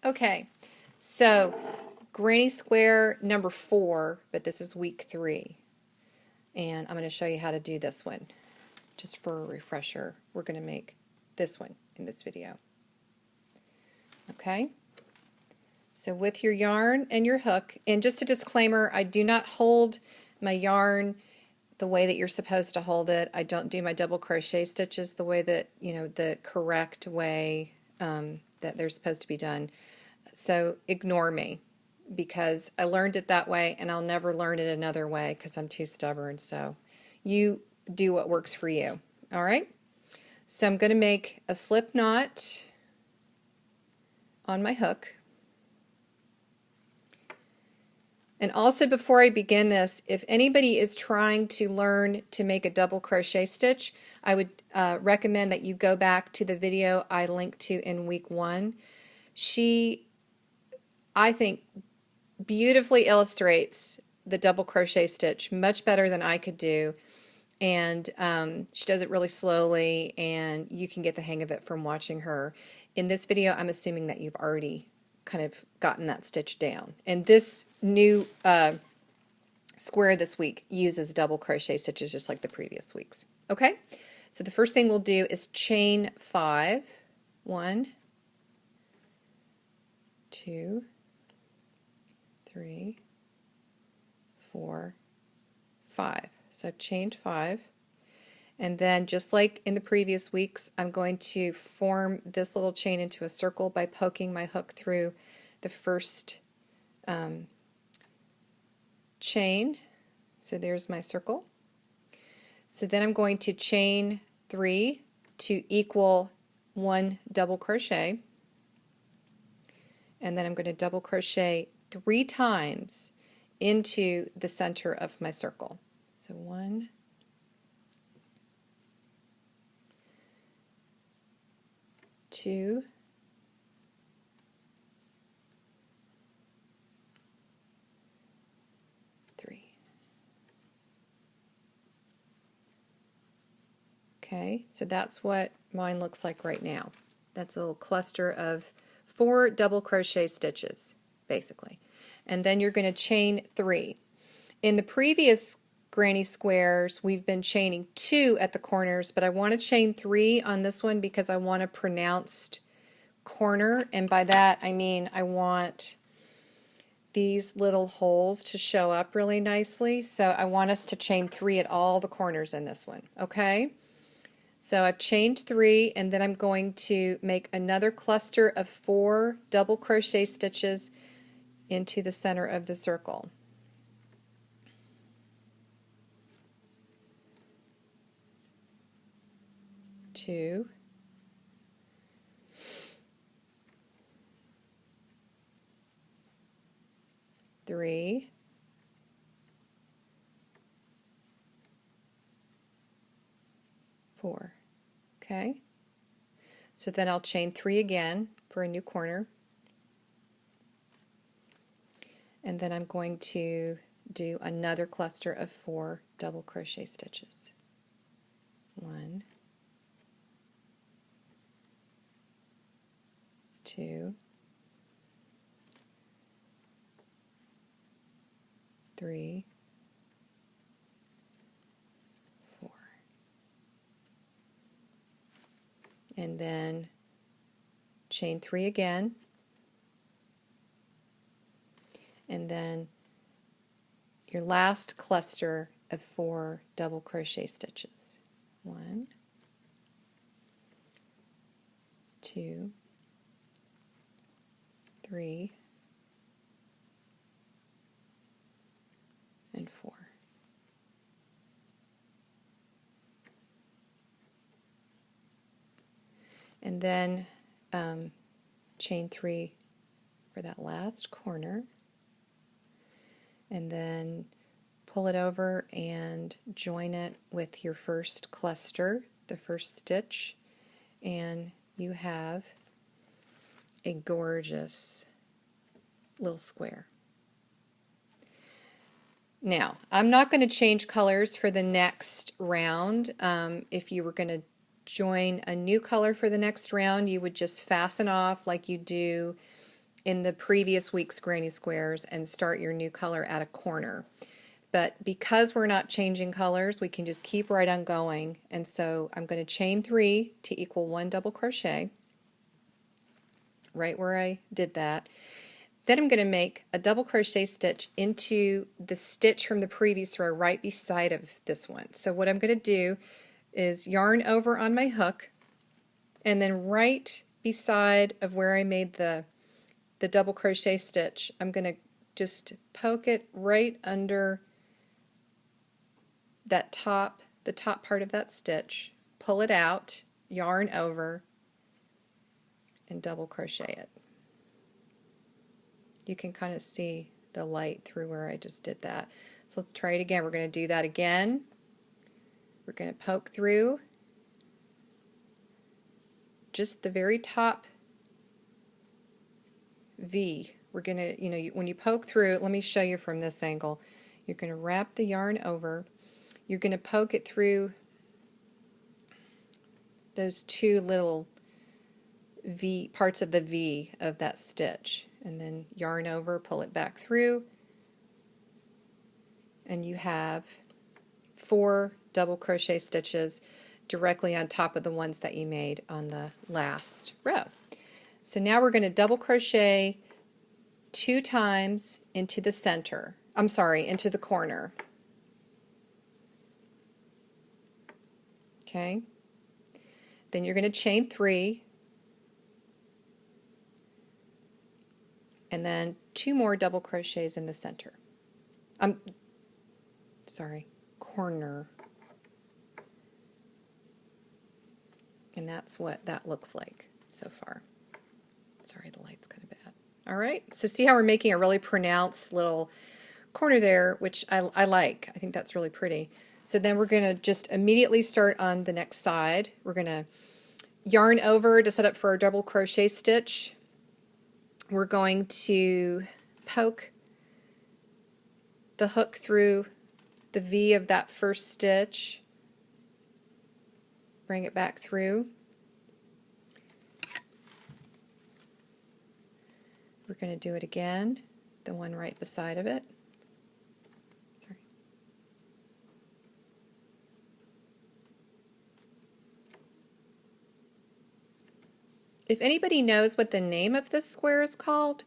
Okay, so granny square number 4, but this is week 3. And I'm going to show you how to do this one. Just for a refresher, we're going to make this one in this video. Okay, so with your yarn and your hook, and just a disclaimer, I do not hold my yarn the way that you're supposed to hold it. I don't do my double crochet stitches the way that, the correct way that they're supposed to be done. So ignore me, because I learned it that way and I'll never learn it another way because I'm too stubborn. So you do what works for you. All right? So I'm going to make a slip knot on my hook. And also, before I begin this, if anybody is trying to learn to make a double crochet stitch, I would recommend that you go back to the video I linked to in week 1. She, I think, beautifully illustrates the double crochet stitch much better than I could do, and she does it really slowly, and you can get the hang of it from watching her. In this video, I'm assuming that you've already kind of gotten that stitch down, and this new square this week uses double crochet stitches just like the previous weeks. Okay, so the first thing we'll do is chain 5. 1, 2, 3, 4, 5. So I've chained 5, and then just like in the previous weeks, I'm going to form this little chain into a circle by poking my hook through the first chain. So there's my circle. So then I'm going to chain 3 to equal 1 double crochet, and then I'm going to double crochet 3 times into the center of my circle. So 1, 2, 3. Okay, so that's what mine looks like right now. That's a little cluster of 4 double crochet stitches, basically. And then you're going to chain 3. In the previous granny squares, we've been chaining 2 at the corners, but I want to chain 3 on this one because I want a pronounced corner, and by that I mean I want these little holes to show up really nicely. So I want us to chain 3 at all the corners in this one. Okay? So I've chained 3, and then I'm going to make another cluster of 4 double crochet stitches into the center of the circle. 2, 3, 4. Okay, so then I'll chain 3 again for a new corner, and then I'm going to do another cluster of 4 double crochet stitches. 1, 2, 3, 4. And then chain 3 again, and then your last cluster of 4 double crochet stitches. 1, 2, 3, and 4. And then chain 3 for that last corner, and then pull it over and join it with your first cluster, the first stitch, and you have a gorgeous little square. Now, I'm not going to change colors for the next round. If you were going to join a new color for the next round, you would just fasten off like you do in the previous week's granny squares and start your new color at a corner. But because we're not changing colors, we can just keep right on going. And so I'm going to chain 3 to equal 1 double crochet right where I did that. Then I'm going to make a double crochet stitch into the stitch from the previous row right beside of this one. So what I'm going to do is yarn over on my hook, and then right beside of where I made the double crochet stitch, I'm going to just poke it right under that the top part of that stitch, pull it out, yarn over, and double crochet it. You can kind of see the light through where I just did that. So let's try it again. We're going to do that again. We're going to poke through just the very top V. We're going to, when you poke through, let me show you from this angle. You're going to wrap the yarn over. You're going to poke it through those two little V parts of the V of that stitch, and then yarn over, pull it back through, and you have 4 double crochet stitches directly on top of the ones that you made on the last row. So now we're going to double crochet 2 times into the center. I'm sorry, into the corner. Okay. Then you're going to chain 3, and then 2 more double crochets in the center. Corner. And that's what that looks like so far. Sorry, the light's kind of bad. All right, so see how we're making a really pronounced little corner there, which I like. I think that's really pretty. So then we're going to just immediately start on the next side. We're going to yarn over to set up for our double crochet stitch. We're going to poke the hook through the V of that first stitch, bring it back through. We're going to do it again, the one right beside of it. Sorry. If anybody knows what the name of this square is called,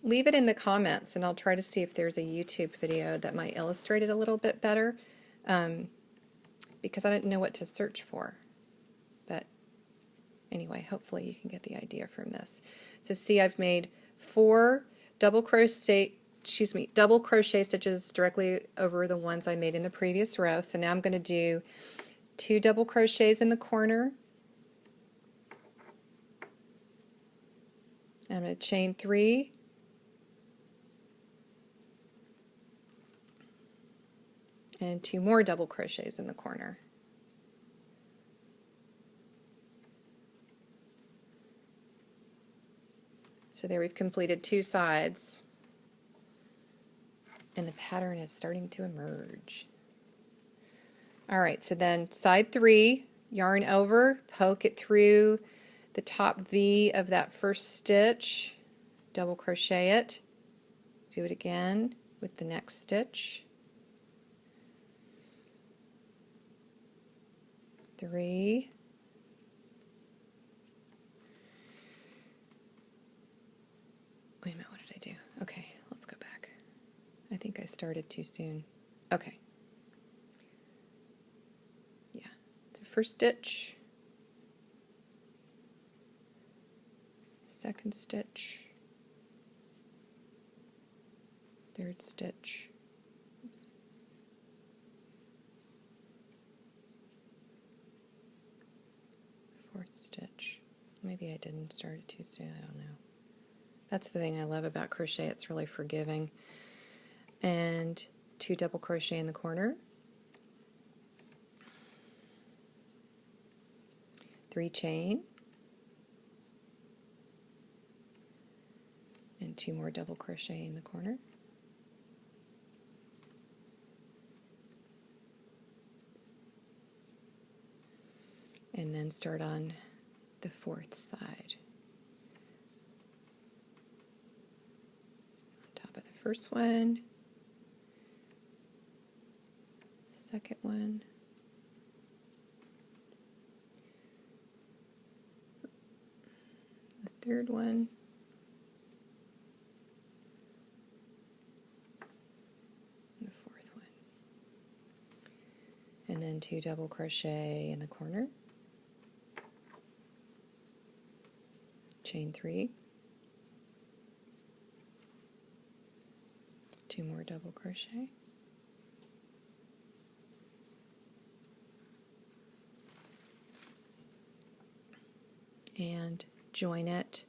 leave it in the comments and I'll try to see if there's a YouTube video that might illustrate it a little bit better, because I didn't know what to search for. But anyway, hopefully you can get the idea from this. So see, I've made 4 double crochet stitches directly over the ones I made in the previous row. So now I'm going to do 2 double crochets in the corner. I'm going to chain 3, and 2 more double crochets in the corner. So there we've completed 2 sides, and the pattern is starting to emerge. Alright, so then side 3, yarn over, poke it through the top V of that first stitch, double crochet it, do it again with the next stitch. 3, wait a minute, what did I do? Okay, let's go back. I think I started too soon. Okay. Yeah, so first stitch, second stitch, third stitch, fourth stitch. Maybe I didn't start it too soon, I don't know. That's the thing I love about crochet, it's really forgiving. And 2 double crochet in the corner, 3 chain, and 2 more double crochet in the corner. And then start on the 4th side. first one, second one, the third one, and the fourth one, and then 2 double crochet in the corner, chain 3, 2 more double crochet, and join it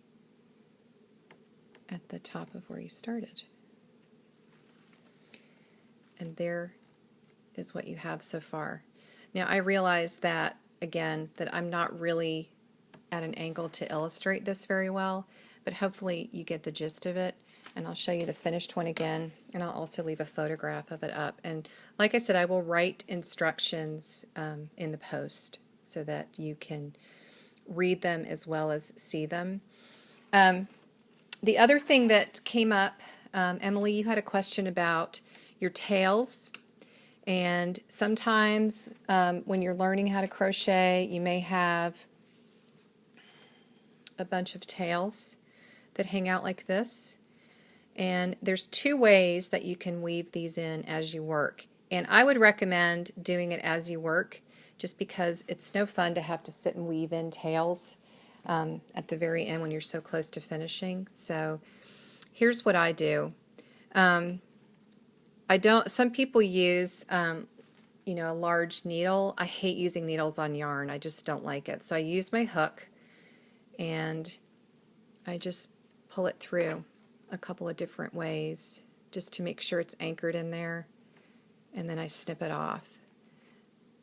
at the top of where you started. And there is what you have so far. Now I realize that, again, that I'm not really at an angle to illustrate this very well, but hopefully you get the gist of it. And I'll show you the finished one again, and I'll also leave a photograph of it up. And like I said, I will write instructions in the post so that you can read them as well as see them. The other thing that came up, Emily, you had a question about your tails. And sometimes when you're learning how to crochet, you may have a bunch of tails that hang out like this. And there's 2 ways that you can weave these in as you work. And I would recommend doing it as you work, just because it's no fun to have to sit and weave in tails at the very end when you're so close to finishing. So here's what I do. Some people use a large needle. I hate using needles on yarn. I just don't like it. So I use my hook and I just pull it through a couple of different ways just to make sure it's anchored in there, and then I snip it off.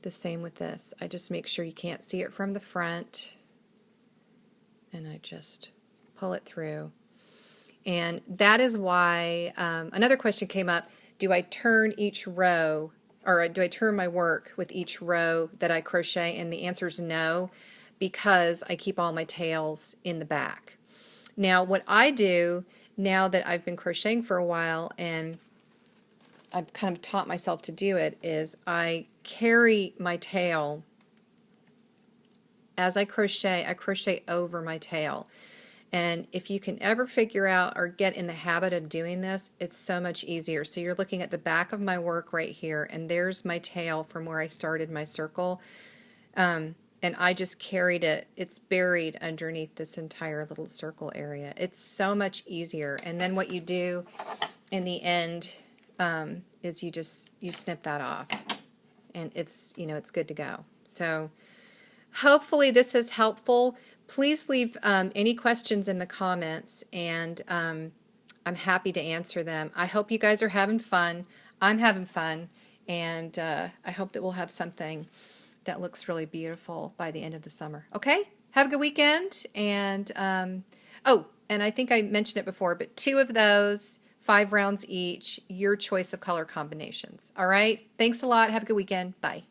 The same with this. I just make sure you can't see it from the front, and I just pull it through. And that is why another question came up, do I turn each row, or do I turn my work with each row that I crochet? And the answer is no, because I keep all my tails in the back. Now what I do, now that I've been crocheting for a while and I've kind of taught myself to do it, is I carry my tail as I crochet over my tail. And if you can ever figure out or get in the habit of doing this, it's so much easier. So you're looking at the back of my work right here, and there's my tail from where I started my circle. And I just carried it. It's buried underneath this entire little circle area. It's so much easier. And then what you do in the end is you snip that off, and it's good to go. So hopefully this is helpful. Please leave any questions in the comments, and I'm happy to answer them. I hope you guys are having fun. I'm having fun, and I hope that we'll have something that looks really beautiful by the end of the summer. Okay? Have a good weekend. And and I think I mentioned it before, but 2 of those, 5 rounds each, your choice of color combinations. All right? Thanks a lot. Have a good weekend. Bye.